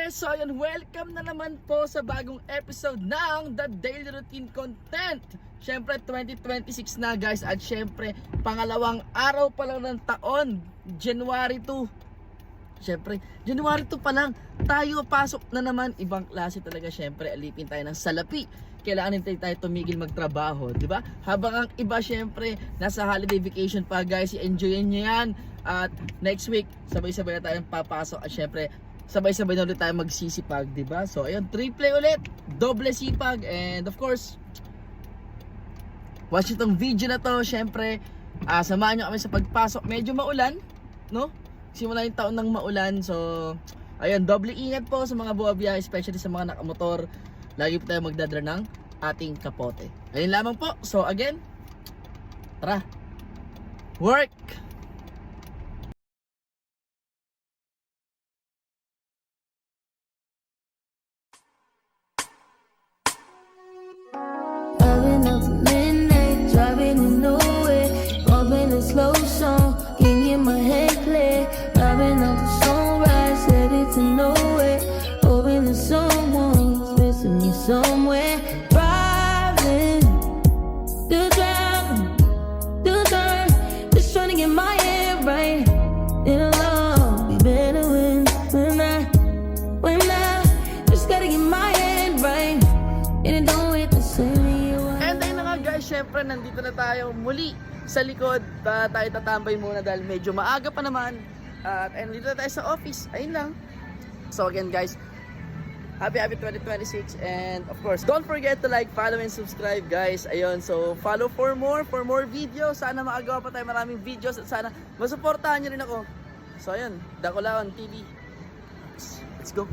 guys! So ayun, welcome na naman po sa bagong episode ng The Daily Routine Content. Syempre 2026 na guys, at syempre pangalawang araw pa lang ng taon, January 2. Syempre, January 2 pa lang, tayo pasok na naman. Ibang klase talaga, syempre alipin tayo ng salapi. Kailangan din tayo tumigil magtrabaho, di ba? Habang ang iba syempre nasa holiday vacation pa guys, i-enjoyin nyo yan. At next week, sabay-sabay na tayong papasok at syempre sabay-sabay na ulit tayo magsisipag, di ba? So ayun, triple ulit, doble sipag, and of course, watch itong video na to. Syempre, samahan nyo kami sa pagpasok. Medyo maulan, no? Simula yung taon ng maulan. So ayun, doble ingat po sa mga buwabiyahe, especially sa mga nakamotor. Lagi po tayo magdadala ng ating kapote. Ayun lamang po. So again, tara, work! Slow song, can't get my head clear. Driving up the sunrise, headed to nowhere. Hoping that someone's missing me somewhere. Driving, still driving, just trying to get my head right. It'll all be better when I just gotta get my head right. And it don't hit the same. And ayun na nga guys, syempre nandito na tayo muli sa likod. Tayo tatambay muna dahil medyo maaga pa naman. At nandito na tayo sa office. Ayun lang. So again guys, happy 2026. And of course, don't forget to like, follow, and subscribe guys. Ayun, so follow for more videos. Sana makagawa pa tayo maraming videos. At sana masuportahan nyo rin ako. So ayun, Dakulaon TV. Let's go.